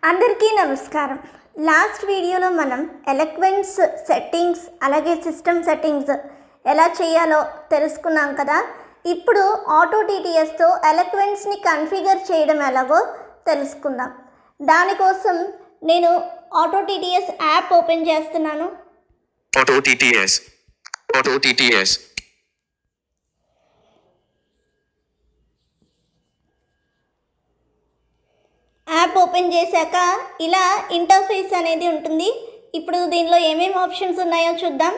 అందరికీ నమస్కారం. లాస్ట్ వీడియోలో మనం ఎలక్వెన్స్ సెట్టింగ్స్ అలాగే సిస్టమ్ సెట్టింగ్స్ ఎలా చేయాలో తెలుసుకున్నాం కదా. ఇప్పుడు ఆటో టీటీఎస్తో ఎలక్వెన్స్ని కన్ఫిగర్ చేయడం ఎలాగో తెలుసుకుందాం. దానికోసం నేను ఆటో టీటీఎస్ యాప్ ఓపెన్ చేస్తున్నాను. ఆటో టీటీఎస్ యాప్ ఓపెన్ చేశాక ఇలా ఇంటర్ఫేస్ అనేది ఉంటుంది. ఇప్పుడు దీనిలో ఏమేమి ఆప్షన్స్ ఉన్నాయో చూద్దాం.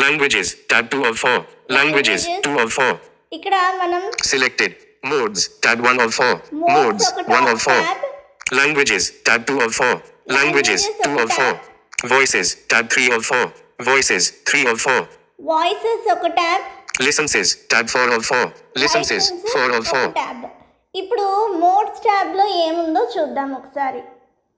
Languages tab 2 of 4 languages 2 of 4 ఇక్కడ మనం selected modes tab 1 of 4 modes 1 of 4 languages tab 2 of 4 languages 2 of 4 voices tab 3 of 4 voices 3 of 4 voices ఒక tab, licenses tab 4 of 4 licenses 4 of 4 tab. ఇప్పుడు మోడ్స్ ట్యాబ్లో ఏముందో చూద్దాం ఒకసారి.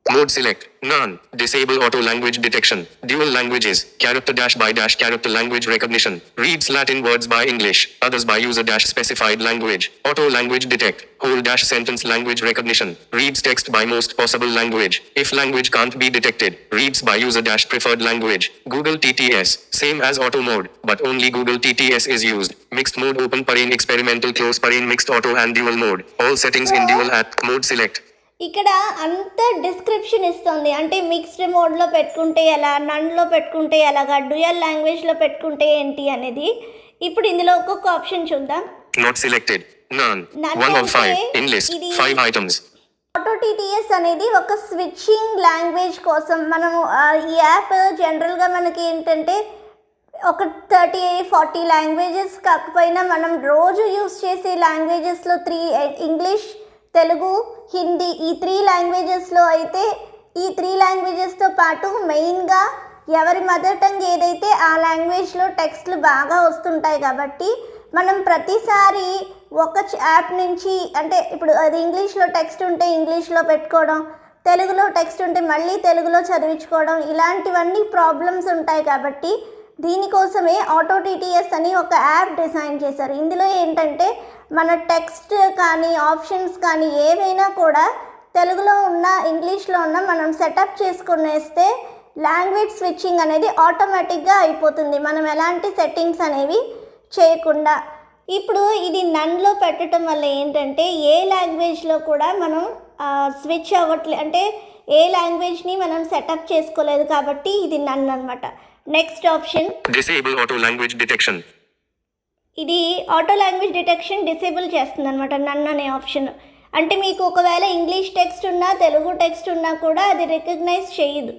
Mode select none. Disable auto language detection. Dual languages. Character dash by dash character language recognition. Reads Latin words by English. Others by user dash specified language. Auto language detect. Whole dash sentence language recognition. Reads text by most possible language. If language can't be detected. Reads by user dash preferred language. Google TTS. Same as auto mode, but only Google TTS is used. Mixed mode open parane experimental close parane mixed auto and dual mode. All settings in dual app mode select. ఇక్కడ అంత description ఇస్తుంది. అంటే mixed మోడ్లో పెట్టుకుంటే ఎలా, నన్లో పెట్టుకుంటే ఎలాగా, dual లాంగ్వేజ్లో పెట్టుకుంటే ఏంటి అనేది. ఇప్పుడు ఇందులో ఒక్కొక్క ఆప్షన్ చూద్దాం. Not selected. None. 1 of 5. In list. 5 items. Auto TTS అనేది ఒక స్విచ్చింగ్ లాంగ్వేజ్ కోసం మనము ఈ యాప్ జనరల్గా మనకి ఏంటంటే ఒక 30-40 లాంగ్వేజెస్ కాకపోయినా మనం రోజు యూస్ చేసే లాంగ్వేజెస్లో 3 ఇంగ్లీష్, తెలుగు, హిందీ ఈ 3 లాంగ్వేజెస్లో అయితే ఈ 3 లాంగ్వేజెస్తో పాటు మెయిన్గా ఎవరి మదర్ టంగ్ ఏదైతే ఆ లాంగ్వేజ్లో టెక్స్ట్లు బాగా వస్తుంటాయి. కాబట్టి మనం ప్రతిసారి ఒక యాప్ నుంచి అంటే ఇప్పుడు అది ఇంగ్లీష్లో టెక్స్ట్ ఉంటే ఇంగ్లీష్లో పెట్టుకోవడం, తెలుగులో టెక్స్ట్ ఉంటే మళ్ళీ తెలుగులో చదివించుకోవడం, ఇలాంటివన్నీ ప్రాబ్లమ్స్ ఉంటాయి. కాబట్టి దీనికోసమే ఆటో టీటీఎస్ అని ఒక యాప్ డిజైన్ చేశారు. ఇందులో ఏంటంటే మన టెక్స్ట్ కానీ ఆప్షన్స్ కానీ ఏవైనా కూడా తెలుగులో ఉన్న ఇంగ్లీష్లో ఉన్న మనం సెటప్ చేసుకునేస్తే లాంగ్వేజ్ స్విచ్చింగ్ అనేది ఆటోమేటిక్గా అయిపోతుంది, మనం ఎలాంటి సెట్టింగ్స్ అనేవి చేయకుండా. ఇప్పుడు ఇది నన్లో పెట్టడం వల్ల ఏంటంటే ఏ లాంగ్వేజ్లో కూడా మనం స్విచ్ అవ్వట్లేదు, అంటే ఏ లాంగ్వేజ్ని మనం సెటప్ చేసుకోలేదు కాబట్టి ఇది నన్ అనమాట. Next option Disable auto language detection. ఇది ఆటో లాంగ్వేజ్ డిటెక్షన్ డిసేబుల్ చేస్తుంది అనమాట నన్ అనే ఆప్షన్. అంటే మీకు ఒకవేళ ఇంగ్లీష్ టెక్స్ట్ ఉన్నా తెలుగు టెక్స్ట్ ఉన్నా కూడా అది రికగ్నైజ్ చేయదు.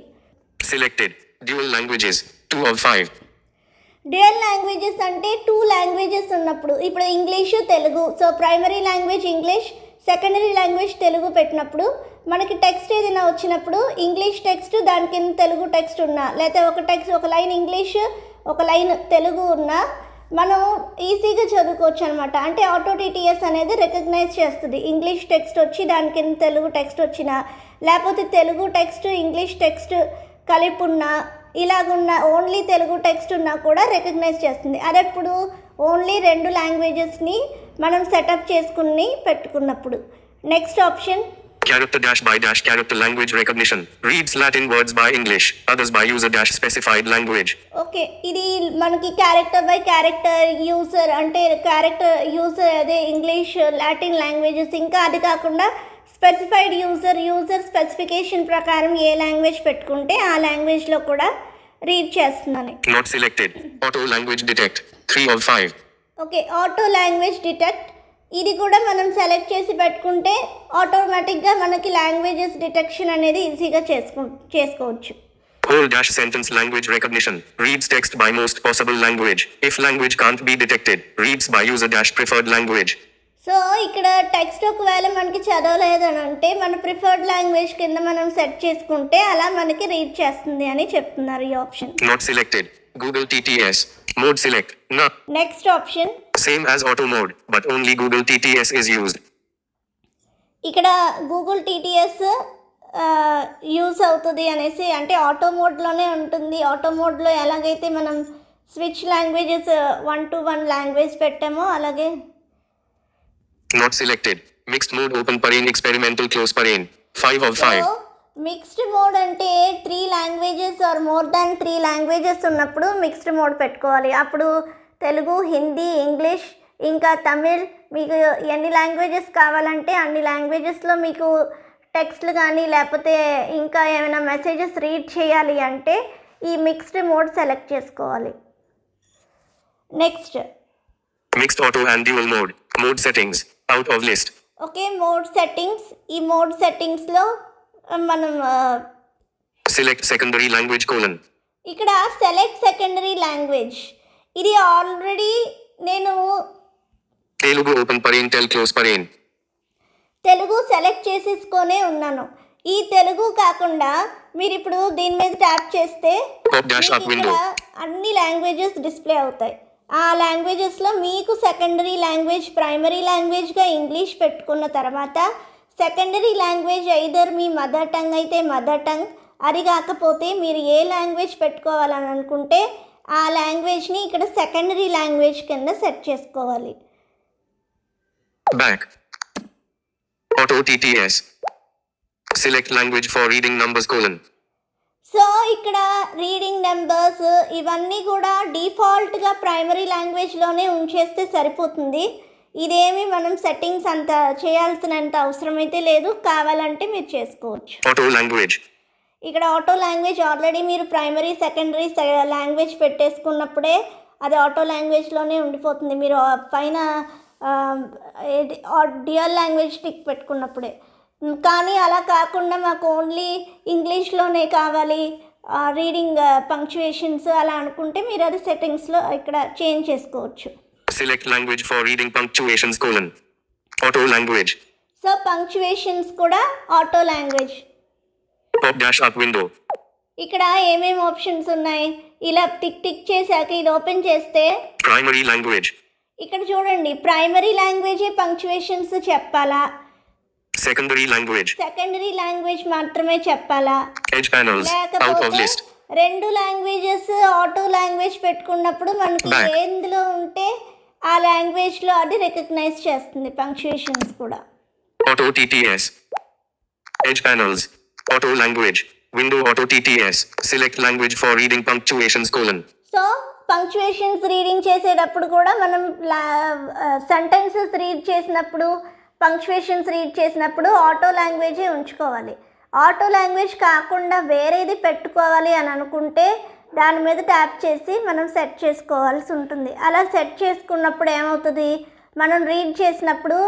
Selected. Dual languages. 2 of 5. Dual languages అంటే 2 లాంగ్వేజెస్ ఉన్నప్పుడు, ఇప్పుడు English Telugu, so primary language English, secondary language Telugu పెట్టినప్పుడు మనకి టెక్స్ట్ ఏదైనా వచ్చినప్పుడు ఇంగ్లీష్ టెక్స్ట్ దాని కింద తెలుగు టెక్స్ట్ ఉన్నా, లేకపోతే ఒక లైన్ ఇంగ్లీష్ ఒక లైన్ తెలుగు ఉన్నా మనం ఈజీగా చదువుకోవచ్చు అనమాట. అంటే ఆటో టీటీఎస్ అనేది రికగ్నైజ్ చేస్తుంది. ఇంగ్లీష్ టెక్స్ట్ వచ్చి దాని కింద తెలుగు టెక్స్ట్ వచ్చినా, లేకపోతే తెలుగు టెక్స్ట్ ఇంగ్లీష్ టెక్స్ట్ కలిపి ఉన్నా, ఇలాగున్న ఓన్లీ తెలుగు టెక్స్ట్ ఉన్నా కూడా రికగ్నైజ్ చేస్తుంది. అదెప్పుడు ఓన్లీ 2 లాంగ్వేజెస్ని మనం సెటప్ చేసుకుని పెట్టుకున్నప్పుడు. Next option Character dash by dash character language recognition. Reads Latin words by English. Others by user dash specified language. Okay, ఇది మనకి క్యారెక్టర్ బై క్యారెక్టర్ యూజర్, అంటే క్యారెక్టర్ యూజర్ అదే ఇంగ్లీష్ లాటిన్ లాంగ్వేజెస్, ఇంకా అది కాకుండా specified user specification ప్రకారం ఏ language పెట్టుకుంటే ఆ లాంగ్వేజ్లో కూడా రీడ్ చేస్తుందని. Not selected. Auto language detect. 3 of 5. Okay, auto language detect ఇది కూడా మనం సెలెక్ట్ చేసి పెట్టుకుంటే ఆటోమేటిక్గా మనకి లాంగ్వేజెస్ డిటెక్షన్ అనేది ఈజీగా చేసుకోవచ్చు. Whole dash sentence language recognition. Reads text by most possible language. If language can't be detected. Reads by user dash preferred language. So ఇక్కడ టెక్స్ట్ ఒకవేళ మనకి చదవలేదని అంటే మన ప్రిఫర్డ్ లాంగ్వేజ్ కింద మనం సెట్ చేసుకుంటే అలా మనకి రీడ్ చేస్తుంది అని చెప్తున్నారు ఈ option. Not selected. Google TTS. Mode select. No. Next option Same as auto mode, but only Google TTS is used. ఇక్కడ గూగుల్ టీటీఎస్ యూజ్ అవుతుంది అనేసి, అంటే ఆటో మోడ్లోనే ఉంటుంది. ఆటో మోడ్లో ఎలాగైతే మనం స్విచ్ లాంగ్వేజెస్ 1 to 1 లాంగ్వేజ్ పెట్టామో అలాగే. Not selected. Mixed mode open parane experimental close parane. 5 of 5. Mixed mode అంటే 3 languages or more than 3 languages ఉన్నప్పుడు మిక్స్డ్ మోడ్ పెట్టుకోవాలి. అప్పుడు తెలుగు, హిందీ, ఇంగ్లీష్ ఇంకా తమిళ్, మీకు ఎన్ని లాంగ్వేజెస్ కావాలంటే అన్ని లాంగ్వేజెస్లో మీకు టెక్స్ట్లు కానీ లేకపోతే ఇంకా ఏమైనా మెసేజెస్ రీడ్ చేయాలి అంటే ఈ మిక్స్డ్ మోడ్ సెలెక్ట్ చేసుకోవాలి. Next Mixed auto and dual mode. Mode settings. Out of list. Okay, mode settings. ఈ మోడ్ సెట్టింగ్స్లో మనం Select secondary language colon. ఇక్కడ సెలెక్ట్ సెకండరీ లాంగ్వేజ్, ఇది ఆల్రెడీ నేను Telugu open parane tel close parane. Telugu సెలెక్ట్ చేసేసుకొనే ఉన్నాను. ఈ తెలుగు కాకుండా మీరు ఇప్పుడు దీని మీద ట్యాప్ చేస్తే Pop dash up మీకు ఇక్కడ window. అన్ని లాంగ్వేజెస్ డిస్ప్లే అవుతాయి. ఆ లాంగ్వేజెస్లో మీకు సెకండరీ లాంగ్వేజ్, ప్రైమరీ లాంగ్వేజ్గా ఇంగ్లీష్ పెట్టుకున్న తర్వాత సెకండరీ లాంగ్వేజ్ ఐదర్ మీ మదర్ టంగ్ అయితే మదర్ టంగ్, అది కాకపోతే మీరు ఏ లాంగ్వేజ్ పెట్టుకోవాలని అనుకుంటే ఆ లాంగ్వేజ్ని ఇక్కడ సెకండరీ లాంగ్వేజ్ కింద సెట్ చేసుకోవాలి. Back. Auto TTS. Select language for reading numbers colon. So ఇక్కడ రీడింగ్ నెంబర్స్ ఇవన్నీ కూడా డిఫాల్ట్గా ప్రైమరీ లాంగ్వేజ్లోనే ఉంచేస్తే సరిపోతుంది. ఇదేమి మనం సెట్టింగ్స్ అంత చేయాల్సినంత అవసరం అయితే లేదు, కావాలంటే మీరు చేసుకోవచ్చు. Auto language. ఇక్కడ ఆటో లాంగ్వేజ్ ఆల్రెడీ మీరు ప్రైమరీ, సెకండరీ లాంగ్వేజ్ పెట్టేసుకున్నప్పుడే అది ఆటో లాంగ్వేజ్లోనే ఉండిపోతుంది. మీరు పైన డ్యూయల్ లాంగ్వేజ్ టిక్ పెట్టుకున్నప్పుడే. కానీ అలా కాకుండా మాకు ఓన్లీ ఇంగ్లీష్లోనే కావాలి, రీడింగ్ పంక్చుయేషన్స్ అలా అనుకుంటే మీరు అది సెట్టింగ్స్లో ఇక్కడ చేంజ్ చేసుకోవచ్చు. Select language for reading punctuations colon. Auto language. So punctuations కూడా auto language. Pop dash up window. ఇక్కడ ఏమేమి ఆప్షన్స్ ఉన్నాయి, ఇలా టిక్ టిక్ చేశాక ఇది ఓపెన్ చేస్తే Primary language. ఇక్కడ చూడండి, ప్రైమరీ లాంగ్వేజే పంక్చుయేషన్స్ చెప్పాలా, Secondary language. సెకండరీ లాంగ్వేజ్ మాత్రమే చెప్పాలా, Edge panels. Out of లేకపోతే list. రెండు లాంగ్వేజెస్ ఆటో లాంగ్వేజ్ పెట్టుకున్నప్పుడు మనకి Back. ఎందులో ఉంటే ఆ లాంగ్వేజ్లో అది రికగ్నైజ్ చేస్తుంది పంక్చుయేషన్స్ కూడా. Auto TTS. Edge panels. Auto language. Window auto TTS. Select language for reading punctuations colon. So punctuations reading చేసేటప్పుడు కూడా మనం సెంటెన్సెస్ రీడ్ చేసినప్పుడు, పంక్చుయేషన్స్ రీడ్ చేసినప్పుడు ఆటో లాంగ్వేజే ఉంచుకోవాలి. ఆటో లాంగ్వేజ్ కాకుండా వేరేది పెట్టుకోవాలి అని అనుకుంటే దాని మీద ట్యాప్ చేసి మనం సెట్ చేసుకోవాల్సి ఉంటుంది. అలా సెట్ చేసుకున్నప్పుడు ఏమవుతుంది, మనం రీడ్ చేసినప్పుడు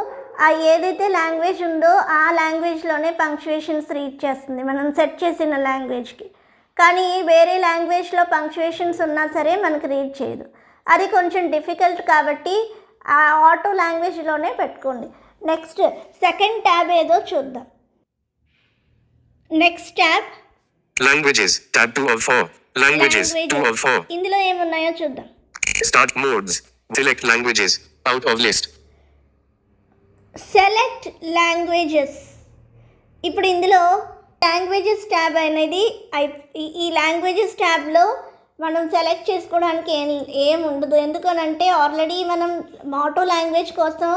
ఆ ఏదైతే లాంగ్వేజ్ ఉందో ఆ లాంగ్వేజ్లోనే పంక్చుయేషన్స్ రీడ్ చేస్తుంది మనం సెట్ చేసిన లాంగ్వేజ్కి. కానీ వేరే లాంగ్వేజ్లో పంక్చుయేషన్స్ ఉన్నా సరే మనకు రీడ్ చేయదు. అది కొంచెం డిఫికల్ట్ కాబట్టి ఆ ఆటో లాంగ్వేజ్లోనే పెట్టుకోండి. నెక్స్ట్ సెకండ్ ట్యాబ్ ఏదో చూద్దాం. Next tab Languages. Tab 2 of 4. Languages. 2 of 4. ఇందులో ఏమున్నాయో చూద్దాం. Start modes. Select languages. Out of list. Select languages. ఇప్పుడు ఇందులో లాంగ్వేజెస్ ట్యాబ్ అనేది ఈ లాంగ్వేజెస్ ట్యాబ్లో మనం సెలెక్ట్ చేసుకోవడానికి ఏం ఉండదు. ఎందుకనంటే ఆల్రెడీ మనం ఆటో లాంగ్వేజ్ కోసం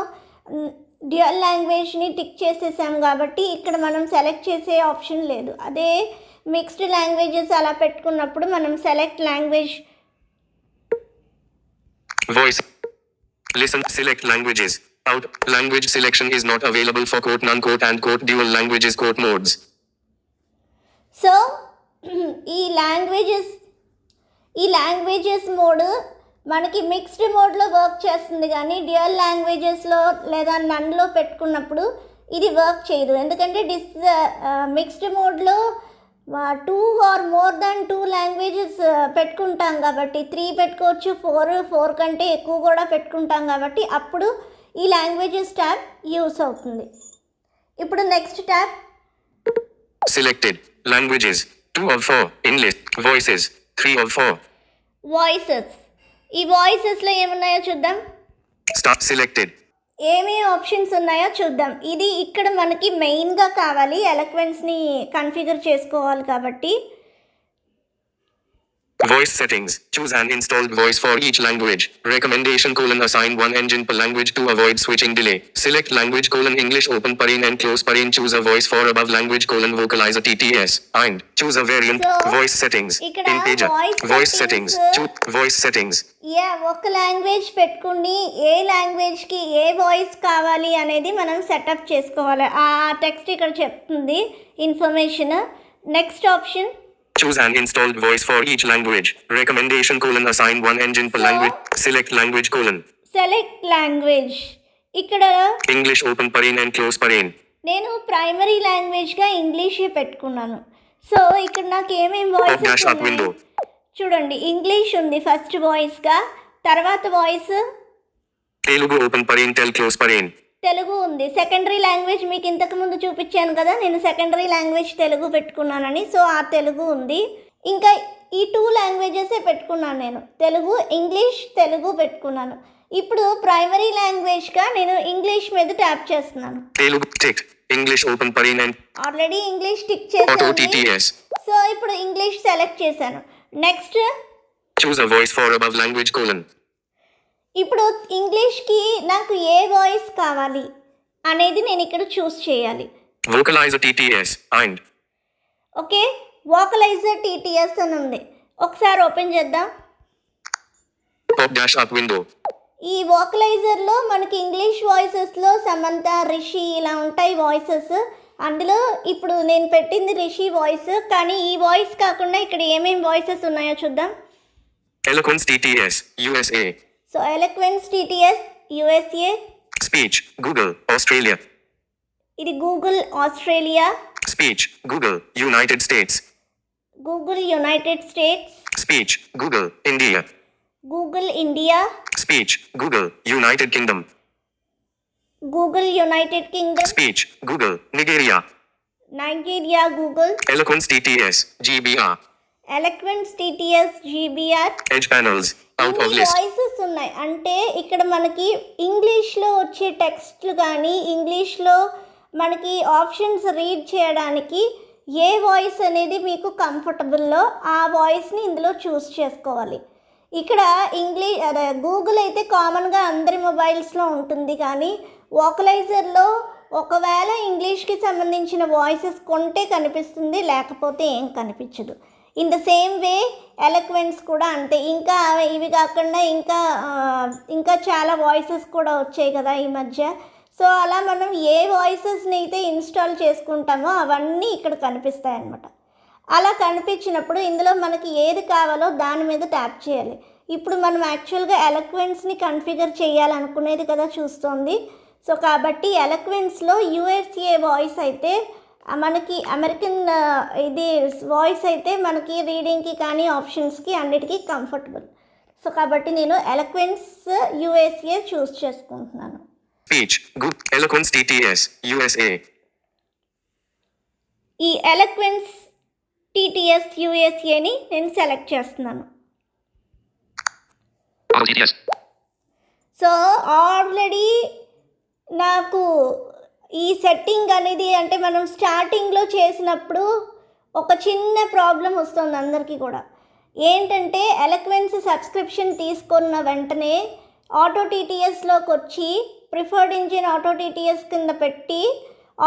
డ్యూయల్ లాంగ్వేజ్ని టిక్ చేసేసాం కాబట్టి ఇక్కడ మనం సెలెక్ట్ చేసే ఆప్షన్ లేదు. అదే మిక్స్డ్ లాంగ్వేజెస్ అలా పెట్టుకున్నప్పుడు మనం select language. Voice. Listen. Select languages. Out. Language selection is not available for quote non-quote and quote dual languages quote modes. So ఈ లాంగ్వేజెస్ మోడ్ మనకి మిక్స్డ్ మోడ్లో వర్క్ చేస్తుంది, కానీ డ్యూయల్ లాంగ్వేజెస్లో లేదా నన్లో పెట్టుకున్నప్పుడు ఇది వర్క్ చేయదు. ఎందుకంటే మిక్స్డ్ మోడ్లో 2 ఆర్ మోర్ దాన్ 2 లాంగ్వేజెస్ పెట్టుకుంటాం కాబట్టి 3 పెట్టుకోవచ్చు, 4 కంటే ఎక్కువ కూడా పెట్టుకుంటాం కాబట్టి అప్పుడు ఈ లాంగ్వేజెస్ ట్యాబ్ యూస్ అవుతుంది. ఇప్పుడు next tab Selected. Languages. 2 of 4. In list. Voices. 3 of 4. Voices. ఈ వాయిసెస్లో ఏమున్నాయో చూద్దాం. Start selected. ఏమేమి ఆప్షన్స్ ఉన్నాయో చూద్దాం. ఇది ఇక్కడ మనకి మెయిన్గా కావాలి, ఎలక్వెన్స్ని కన్ఫిగర్ చేసుకోవాలి కాబట్టి Voice settings. Choose an installed voice for each language. Recommendation: assign one engine per language to avoid switching delay. Select language: English open parent and close parent. Choose a voice for above language: vocalizer TTS. And choose a variant. So, Voice settings. ఇక్కడ In page. voice settings. settings. Voice settings. ఒక language పెట్టుకుని ఏ లాంగ్వేజ్కి ఏ voice కావాలి అనేది మనం setup చేసుకోవాలి. ఆ text ఇక్కడ చెప్తుంది information. Next option Choose an installed voice for each language. Recommendation: assign one engine per language. Select language: select language. ఇక్కడ English open parent and close parent. నేను ప్రైమరీ లాంగ్వేజ్గా ఇంగ్లీషే పెట్టుకున్నాను. సో ఇక్కడ నాకు ఏమేమి వాయిసెస్ up window. చూడండి, English ఉంది first వాయిస్గా, తర్వాత voice Telugu open parental close parent. Telugu ఉంది. సెకండరీ లాంగ్వేజ్ మీకు ఇంతకు ముందు చూపించాను కదా, నేను సెకండరీ లాంగ్వేజ్ తెలుగు పెట్టుకున్నానని. సో ఆ తెలుగు ఉంది. ఇంకా ఈ 2 లాంగ్వేజెసే పెట్టుకున్నాను నేను, తెలుగు ఇంగ్లీష్ తెలుగు పెట్టుకున్నాను. ఇప్పుడు ప్రైమరీ లాంగ్వేజ్గా నేను ఇంగ్లీష్ మీద ట్యాప్ చేస్తున్నాను. Telugu tick. English open parent and already English tick auto చేశాను. TTS. సో ఇప్పుడు ఇంగ్లీష్ సెలెక్ట్ చేశాను. Next Choose a voice for above language: ఇప్పుడు ఇంగ్లీష్కి నాకు ఏ వాయిస్ కావాలి అనేది నేను ఇక్కడ చూస్ చేయాలి. vocalizer TTS. And okay, vocalizer TTS అని ఉంది. ఒకసారి ఓపెన్ చేద్దాం. up window. ఈ వోకలైజర్లో మనకి ఇంగ్లీష్ వాయిసెస్లో సమంత, రిషి ఇలా ఉంటాయి వాయిసెస్. అందులో ఇప్పుడు నేను పెట్టింది రిషి వాయిస్, కానీ ఈ వాయిస్ కాకుండా ఇక్కడ ఏమేమి వాయిసెస్ ఉన్నాయో చూద్దాం. Eloquence TTS. USA. So ఎలక్వెన్స్ TTS USA. Speech Google Australia. ఇది Google Australia. Speech Google United States. Google United states. Speech Google India. Google India. Speech Google United Kingdom. Google United Kingdom. Speech Google Nigeria. Nigeria Google. Eloquence TTS GBR. ఎలక్వెన్స్ TTS GBR. Edge panels out of ఇన్ని list. Voices ఉన్నాయి. అంటే ఇక్కడ మనకి ఇంగ్లీష్లో వచ్చే టెక్స్ట్లు కానీ ఇంగ్లీష్లో మనకి ఆప్షన్స్ రీడ్ చేయడానికి ఏ వాయిస్ అనేది మీకు కంఫర్టబుల్లో ఆ వాయిస్ని ఇందులో చూస్ చేసుకోవాలి. ఇక్కడ గూగుల్ అయితే కామన్గా అందరి మొబైల్స్లో ఉంటుంది, కానీ వోకలైజర్లో ఒకవేళ ఇంగ్లీష్కి సంబంధించిన వాయిసెస్ కొంటే కనిపిస్తుంది, లేకపోతే ఏం కనిపించదు. ఇన్ ద సేమ్ వే ఎలక్వెన్స్ కూడా అంతే. ఇంకా ఇవి కాకుండా ఇంకా చాలా వాయిసెస్ కూడా వచ్చాయి కదా ఈ మధ్య. సో అలా మనం ఏ వాయిసెస్ని అయితే ఇన్స్టాల్ చేసుకుంటామో అవన్నీ ఇక్కడ కనిపిస్తాయి అన్నమాట. అలా కనిపించినప్పుడు ఇందులో మనకి ఏది కావాలో దాని మీద ట్యాప్ చేయాలి. ఇప్పుడు మనం యాక్చువల్గా ఎలక్వెన్స్ని కన్ఫిగర్ చేయాలనుకునేది కదా చూస్తోంది. సో కాబట్టి ఎలక్వెన్స్లో యూఎస్ఏ వాయిస్ అయితే మనకి అమెరికన్ ఇది వాయిస్ అయితే మనకి రీడింగ్కి కానీ ఆప్షన్స్కి అన్నిటికీ కంఫర్టబుల్. సో కాబట్టి నేను ఎలక్వెన్స్ యూఎస్ఏ చూస్ చేసుకుంటున్నాను. Speech Good Eloquence TTS USA. ఈ ఎలక్వెన్స్ టీటీఎస్ యూఎస్ఏని నేను సెలెక్ట్ చేస్తున్నాను. TTS. సో ఆల్రెడీ నాకు ఈ సెట్టింగ్ అనేది అంటే మనం స్టార్టింగ్లో చేసినప్పుడు ఒక చిన్న ప్రాబ్లం వస్తుంది అందరికీ కూడా. ఏంటంటే ఎలక్వెన్స్ సబ్స్క్రిప్షన్ తీసుకున్న వెంటనే ఆటో టీటీఎస్లోకి వచ్చి ప్రిఫర్డ్ ఇంజిన్ ఆటో టీటీఎస్ కింద పెట్టి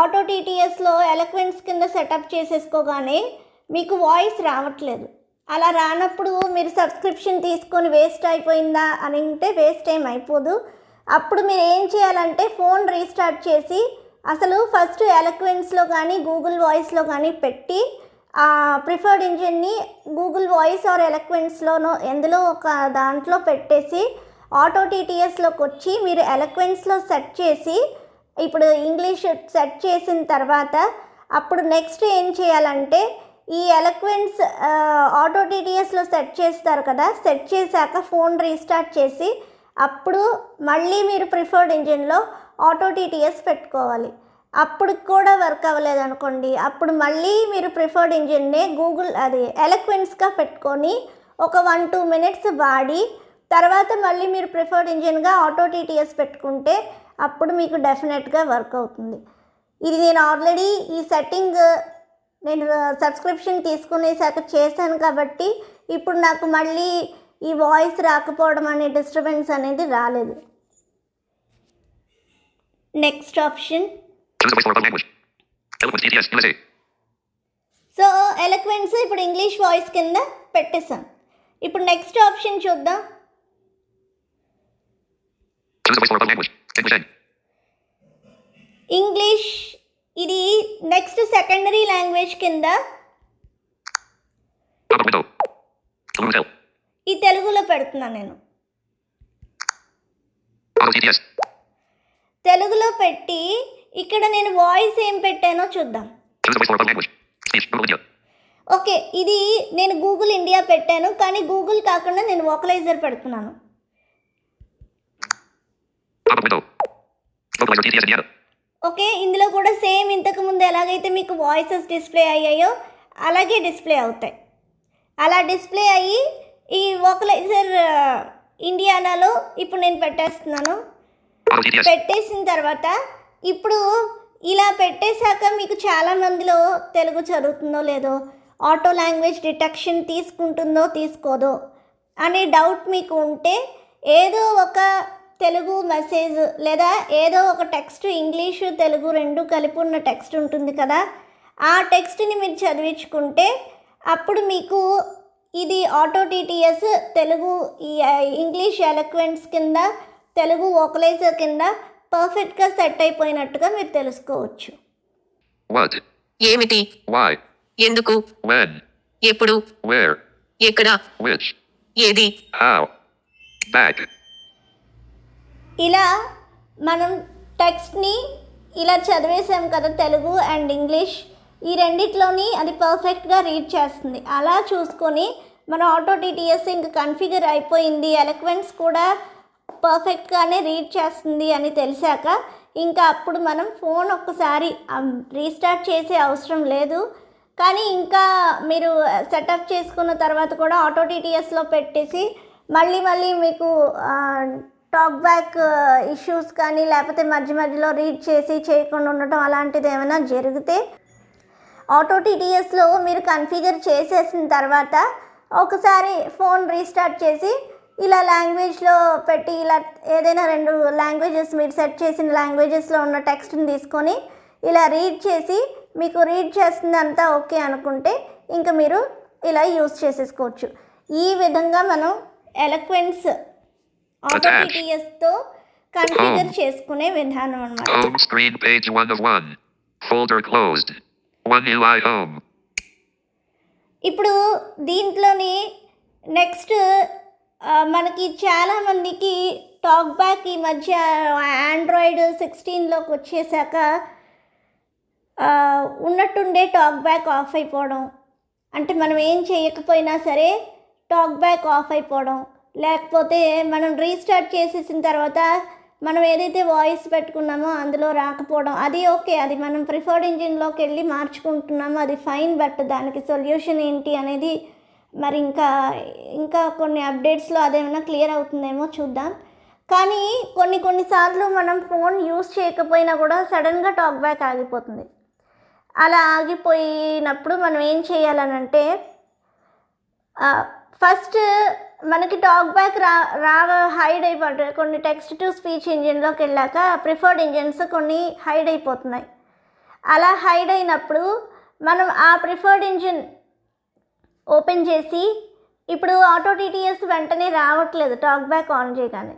ఆటో టీటీఎస్లో ఎలక్వెన్స్ కింద సెటప్ చేసేసుకోగానే మీకు వాయిస్ రావట్లేదు. అలా రానప్పుడు మీరు సబ్స్క్రిప్షన్ తీసుకొని వేస్ట్ అయిపోయిందా అని అంటే వేస్ట్ ఏం అయిపోదు. అప్పుడు మీరు ఏం చేయాలంటే ఫోన్ రీస్టార్ట్ చేసి అసలు ఫస్ట్ ఎలక్వెన్స్లో కానీ గూగుల్ వాయిస్లో కానీ పెట్టి ప్రిఫర్డ్ ఇంజిన్ని గూగుల్ వాయిస్ ఆర్ ఎలక్వెన్స్లోనో ఎందులో ఒక దాంట్లో పెట్టేసి ఆటో టీటీఎస్లోకి వచ్చి మీరు ఎలక్వెన్స్లో సెట్ చేసి ఇప్పుడు ఇంగ్లీష్ సెట్ చేసిన తర్వాత అప్పుడు నెక్స్ట్ ఏం చేయాలంటే ఈ ఎలక్వెన్స్ ఆటో టీటీఎస్లో సెట్ చేస్తారు కదా, సెట్ చేశాక ఫోన్ రీస్టార్ట్ చేసి అప్పుడు మళ్ళీ మీరు ప్రిఫర్డ్ ఇంజిన్లో ఆటో టీటీఎస్ పెట్టుకోవాలి. అప్పుడు కూడా వర్క్ అవ్వలేదు అనుకోండి, అప్పుడు మళ్ళీ మీరు ప్రిఫర్డ్ ఇంజిన్నే గూగుల్ అది ఎలక్వెన్స్గా పెట్టుకొని ఒక 1-2 మినిట్స్ వాడి తర్వాత మళ్ళీ మీరు ప్రిఫర్డ్ ఇంజిన్గా ఆటో టీటీఎస్ పెట్టుకుంటే అప్పుడు మీకు డెఫినెట్గా వర్క్ అవుతుంది. ఇది నేను ఆల్రెడీ ఈ సెట్టింగ్ నేను సబ్స్క్రిప్షన్ తీసుకునేసాక చేశాను కాబట్టి ఇప్పుడు నాకు మళ్ళీ ఈ వాయిస్ రాకపోవడం అనే డిస్టర్బెన్స్ అనేది రాలేదు. Next option. Choose a voice for auto language. Eloquence TTS USA. So ఎలక్వెన్స్ ఇప్పుడు ఇంగ్లీష్ వాయిస్ కింద పెట్టేశాం. ఇప్పుడు నెక్స్ట్ ఆప్షన్ చూద్దాం. Choose a voice for auto language. English N. English ఇది నెక్స్ట్ సెకండరీ లాంగ్వేజ్ కింద Pop-up window. Blue Cell. ఈ తెలుగులో పెడుతున్నాను నేను. Auto TTS. తెలుగులో పెట్టి ఇక్కడ నేను వాయిస్ ఏం పెట్టానో చూద్దాం. Choose a voice for auto language. Speech. Google India. Okay, ఇది నేను గూగుల్ ఇండియా పెట్టాను, కానీ గూగుల్ కాకుండా నేను వోకలైజర్ పెడుతున్నాను. Pop-up window. Vocalizer TTS Indiana. Okay, ఇందులో కూడా సేమ్ ఇంతకుముందు ఎలాగైతే మీకు వాయిసెస్ డిస్ప్లే అయ్యాయో అలాగే డిస్ప్లే అవుతాయి. అలా డిస్ప్లే అయ్యి ఈ వోకలైజర్ ఇండియానాలో ఇప్పుడు నేను పెట్టేస్తున్నాను. Auto TTS. పెట్టేసిన తర్వాత ఇప్పుడు ఇలా పెట్టేశాక మీకు చాలా మందిలో తెలుగు చదువుతుందో లేదో, ఆటో లాంగ్వేజ్ డిటెక్షన్ తీసుకుంటుందో తీసుకోదో అనే డౌట్ మీకు ఉంటే ఏదో ఒక తెలుగు మెసేజ్ లేదా ఏదో ఒక టెక్స్ట్ ఇంగ్లీషు తెలుగు రెండు కలిపి ఉన్న టెక్స్ట్ ఉంటుంది కదా, ఆ టెక్స్ట్ని మీరు చదివించుకుంటే అప్పుడు మీకు ఇది ఆటో టీటీఎస్ తెలుగు ఇంగ్లీష్ ఎలక్వెన్స్ కింద తెలుగు వోకలైజర్ కింద పర్ఫెక్ట్గా సెట్ అయిపోయినట్టుగా మీరు తెలుసుకోవచ్చు. What? ఏమిటి? Why? ఎందుకు? When? ఎప్పుడు? Where? ఎక్కడ? Which? ఏది? How? Back. ఇలా మనం టెక్స్ట్ని ఇలా చదివేసాం కదా, తెలుగు అండ్ ఇంగ్లీష్ ఈ రెండిట్లోని అది పర్ఫెక్ట్గా రీడ్ చేస్తుంది. అలా చూసుకొని మన ఆటో టీటీఎస్ ఇంక కన్ఫిగర్ అయిపోయింది, ఎలక్వెన్స్ కూడా పర్ఫెక్ట్గానే రీడ్ చేస్తుంది అని తెలిసాక ఇంకా అప్పుడు మనం ఫోన్ ఒక్కసారి రీస్టార్ట్ చేసే అవసరం లేదు. కానీ ఇంకా మీరు సెటప్ చేసుకున్న తర్వాత కూడా ఆటో టీటీఎస్లో పెట్టేసి మళ్ళీ మీకు టాక్ బ్యాక్ ఇష్యూస్ కానీ లేకపోతే మధ్య మధ్యలో రీడ్ చేసి చేయకుండా ఉండటం అలాంటిది ఏమైనా జరిగితే ఆటో టీటీఎస్లో మీరు కన్ఫిగర్ చేసేసిన తర్వాత ఒకసారి ఫోన్ రీస్టార్ట్ చేసి ఇలా లాంగ్వేజ్లో పెట్టి ఇలా ఏదైనా 2 లాంగ్వేజెస్ మీరు సెట్ చేసిన లాంగ్వేజెస్లో ఉన్న టెక్స్ట్ని తీసుకొని ఇలా రీడ్ చేసి మీకు రీడ్ చేస్తుంది అంతా ఓకే అనుకుంటే ఇంకా మీరు ఇలా యూస్ చేసేసుకోవచ్చు. ఈ విధంగా మనం ఎలక్వెన్స్ ఆటో టీటీఎస్తో కన్ఫిగర్ చేసుకునే విధానం అన్నమాట. Home screen page 1 of 1. Folder closed. 1 UI home. ఇప్పుడు దీంట్లోని నెక్స్ట్ మనకి చాలామందికి టాక్ బ్యాక్ ఈ మధ్య ఆండ్రాయిడ్ 16లోకి వచ్చేసాక ఉన్నట్టుండే టాక్ బ్యాక్ ఆఫ్ అయిపోవడం, అంటే మనం ఏం చేయకపోయినా సరే టాక్ బ్యాక్ ఆఫ్ అయిపోవడం, లేకపోతే మనం రీస్టార్ట్ చేసేసిన తర్వాత మనం ఏదైతే వాయిస్ పెట్టుకున్నామో అందులో రాకపోవడం, అది ఓకే, అది మనం ప్రిఫర్డ్ ఇంజిన్లోకి వెళ్ళి మార్చుకుంటున్నామో అది ఫైన్. బట్ దానికి సొల్యూషన్ ఏంటి అనేది మరి ఇంకా కొన్ని అప్డేట్స్లో అదేమైనా క్లియర్ అవుతుందేమో చూద్దాం. కానీ కొన్నిసార్లు మనం ఫోన్ యూస్ చేయకపోయినా కూడా సడన్గా టాక్ బ్యాక్ ఆగిపోతుంది. అలా ఆగిపోయినప్పుడు మనం ఏం చేయాలనంటే ఫస్ట్ మనకి టాక్ బ్యాక్ హైడ్ అయిపోతాయి. కొన్ని టెక్స్ట్ టు స్పీచ్ ఇంజిన్లోకి వెళ్ళాక ప్రిఫర్డ్ ఇంజిన్స్ కొన్ని హైడ్ అయిపోతున్నాయి. అలా హైడ్ అయినప్పుడు మనం ఆ ప్రిఫర్డ్ ఇంజిన్ ఓపెన్ చేసి ఇప్పుడు ఆటో టీటీఎస్ వెంటనే రావట్లేదు టాక్ బ్యాక్ ఆన్ చేయగానే.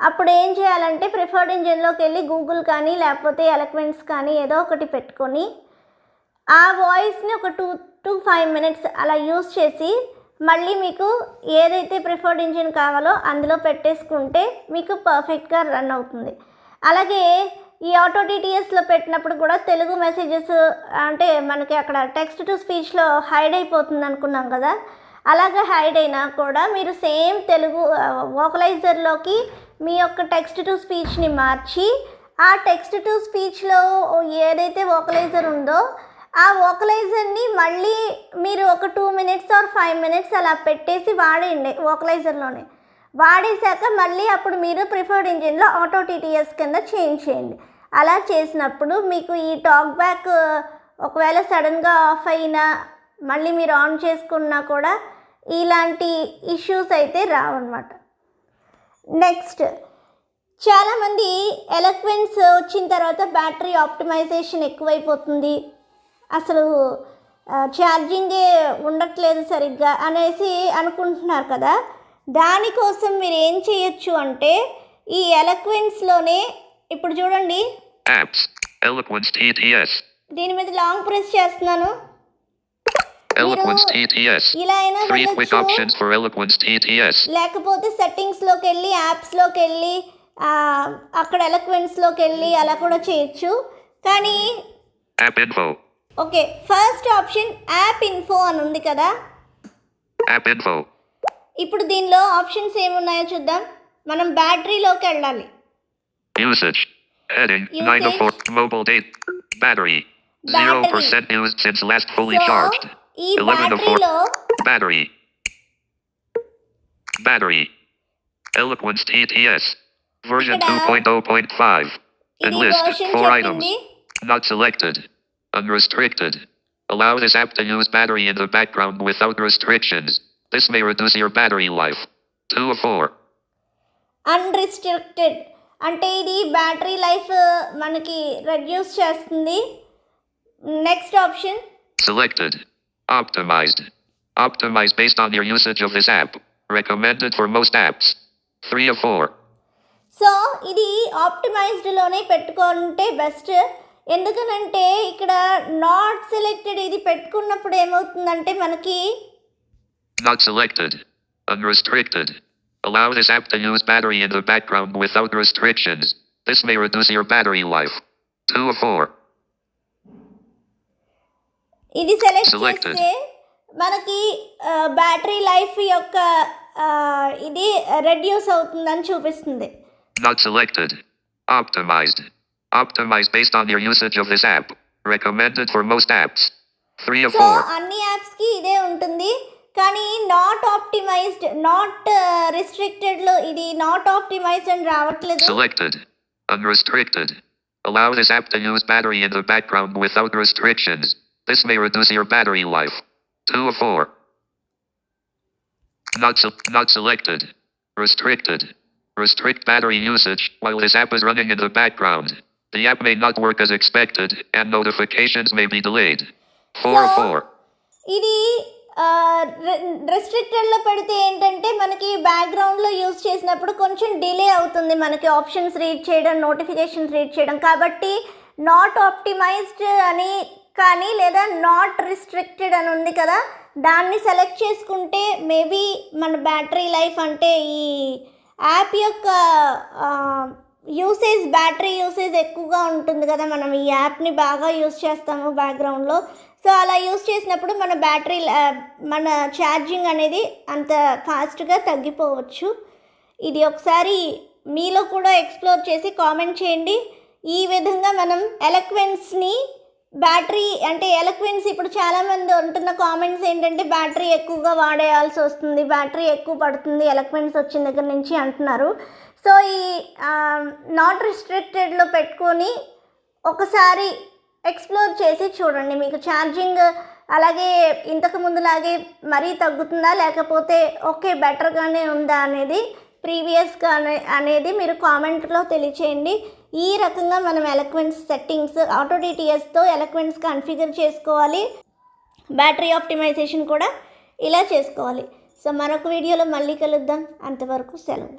అప్పుడు ఏం చేయాలంటే ప్రిఫర్డ్ ఇంజిన్లోకి వెళ్ళి గూగుల్ కానీ లేకపోతే ఎలక్వెన్స్ కానీ ఏదో ఒకటి పెట్టుకొని ఆ వాయిస్ని ఒక 2 to 5 minutes అలా యూస్ చేసి మళ్ళీ మీకు ఏదైతే ప్రిఫర్డ్ ఇంజిన్ కావాలో అందులో పెట్టేసుకుంటే మీకు పర్ఫెక్ట్గా రన్ అవుతుంది. అలాగే ఈ ఆటో టీటీఎస్లో పెట్టినప్పుడు కూడా తెలుగు మెసేజెస్ అంటే మనకి అక్కడ టెక్స్ట్ టు స్పీచ్లో హైడ్ అయిపోతుంది అనుకున్నాం కదా, అలాగే హైడ్ అయినా కూడా మీరు సేమ్ తెలుగు వోకలైజర్లోకి మీ యొక్క టెక్స్ట్ టు స్పీచ్ని మార్చి ఆ టెక్స్ట్ టు స్పీచ్లో ఏదైతే వోకలైజర్ ఉందో ఆ వోకలైజర్ని మళ్ళీ మీరు ఒక 2 minutes or 5 minutes అలా పెట్టేసి వాడేయండి వోకలైజర్లోనే. వాడేశాక మళ్ళీ అప్పుడు మీరు ప్రిఫర్డ్ ఇంజిన్లో ఆటో టీటీఎస్ కింద చేంజ్ చేయండి. అలా చేసినప్పుడు మీకు ఈ టాక్ బ్యాక్ ఒకవేళ సడన్గా ఆఫ్ అయినా మళ్ళీ మీరు ఆన్ చేసుకున్నా కూడా ఇలాంటి ఇష్యూస్ అయితే రావన్నమాట. నెక్స్ట్, చాలామంది ఎలక్వెన్స్ వచ్చిన తర్వాత బ్యాటరీ ఆప్టిమైజేషన్ ఎక్కువైపోతుంది, అసలు ఛార్జింగే ఉండట్లేదు సరిగ్గా అనేసి అనుకుంటున్నారు కదా. దానికోసం మీరు ఏం చేయొచ్చు అంటే ఈ ఎలక్వెన్స్లోనే ఇప్పుడు చూడండి, Apps. Eloquence TTS. దీని మీద లాంగ్ ప్రెస్ చేస్తున్నాను. Eloquence మీరు TTS. ఇలా అయినా 3 quick వెళ్ళొచ్చు, options for Eloquence TTS. లేకపోతే సెట్టింగ్స్లోకి వెళ్ళి యాప్స్లోకి వెళ్ళి అక్కడ ఎలక్వెన్స్లోకి వెళ్ళి అలా కూడా చేయొచ్చు. కానీ App info. Okay, first option app info అని ఉంది కదా. App info. ఇప్పుడు దీనిలో ఆప్షన్స్ ఏమున్నాయో చూద్దాం. మనం బ్యాటరీలోకి వెళ్ళాలి. Usage. Heading. Usage. 9 of 4. Mobile date. Battery. Battery. 0% used since last fully so charged. ఈ 11 of 4. బ్యాటరీలో Battery. Battery. Eloquence TTS. Version ఇక్కడ 2.0.5. ఇది Enlist. Version 4 items. చెప్పింది. Not selected. Unrestricted. Allow this app to use battery in the background without restrictions. This may reduce your battery life. 2 of 4. Unrestricted అంటే ఇది battery life మనకి reduce చేస్తుంది. Next option Selected. Optimized. Optimized based on your usage of this app. Recommended for most apps. 3 of 4. So ఇది ఆప్టిమైజ్డ్లోనే పెట్టుకుంటే best. ఎందుకనంటే ఇక్కడ not selected ఇది పెట్టుకున్నప్పుడు ఏమవుతుందంటే మనకి Not selected. Unrestricted. Allow this app to use battery in the background without restrictions. This may reduce your battery life. 2 of 4. ఇది select Selected. చేస్తే మనకి బ్యాటరీ లైఫ్ యొక్క ఇది రెడ్యూస్ అవుతుందని చూపిస్తుంది. Not selected. Optimized. Optimized based on your usage of this app. Recommended for most apps. 3 of so 4. అన్ని యాప్స్కి ఇదే ఉంటుంది. కానీ నాట్ ఆప్టిమైజ్డ్, నాట్ రిస్ట్రిక్టెడ్లో ఇది నాట్ ఆప్టిమైజ్డ్ అని రావట్లేదు. Selected. Unrestricted. Allow this app to use battery in the background without restrictions. This may reduce your battery life. 2 of 4. Not selected. Restricted. Restrict battery usage while this app is running in the background. The app may not work as expected and notifications may be delayed. 4 of 4. ఇది రెస్ట్రిక్టెడ్లో పెడితే ఏంటంటే మనకి బ్యాక్గ్రౌండ్లో use చేసినప్పుడు కొంచెం delay అవుతుంది మనకి options read చేయడం, నోటిఫికేషన్స్ రీడ్ చేయడం. కాబట్టి నాట్ ఆప్టిమైజ్డ్ అని కానీ లేదా నాట్ రిస్ట్రిక్టెడ్ అని ఉంది కదా, దాన్ని సెలెక్ట్ చేసుకుంటే మేబీ మన బ్యాటరీ లైఫ్ అంటే ఈ యాప్ యొక్క యూసేజ్, బ్యాటరీ యూసేజ్ ఎక్కువగా ఉంటుంది కదా. మనం ఈ యాప్ని బాగా యూజ్ చేస్తాము బ్యాక్గ్రౌండ్లో. సో అలా యూజ్ చేసినప్పుడు మన బ్యాటరీ మన ఛార్జింగ్ అనేది అంత ఫాస్ట్గా తగ్గిపోవచ్చు. ఇది ఒకసారి మీలో కూడా ఎక్స్ప్లోర్ చేసి కామెంట్ చేయండి. ఈ విధంగా మనం ఎలక్వెన్స్ని బ్యాటరీ అంటే ఎలక్వెన్స్ ఇప్పుడు చాలామంది ఉంటున్న కామెంట్స్ ఏంటంటే బ్యాటరీ ఎక్కువగా వాడేయాల్సి వస్తుంది, బ్యాటరీ ఎక్కువ పడుతుంది ఎలక్వెన్స్ వచ్చిన దగ్గర నుంచి అంటున్నారు. సో ఈ నాట్ రిస్ట్రిక్టెడ్లో పెట్టుకొని ఒకసారి ఎక్స్ప్లోర్ చేసి చూడండి, మీకు ఛార్జింగ్ అలాగే ఇంతకు ముందులాగే మరీ తగ్గుతుందా లేకపోతే ఓకే బెటర్గానే ఉందా అనేది ప్రీవియస్గా అనేది మీరు కామెంట్లో తెలియచేయండి. ఈ రకంగా మనం ఎలక్వెన్స్ సెట్టింగ్స్ ఆటో డిటిఎస్తో ఎలక్వెన్స్ కాన్ఫిగర్ చేసుకోవాలి. బ్యాటరీ ఆప్టిమైజేషన్ కూడా ఇలా చేసుకోవాలి. సో మరొక వీడియోలో మళ్ళీ కలుద్దాం. అంతవరకు సెలవు.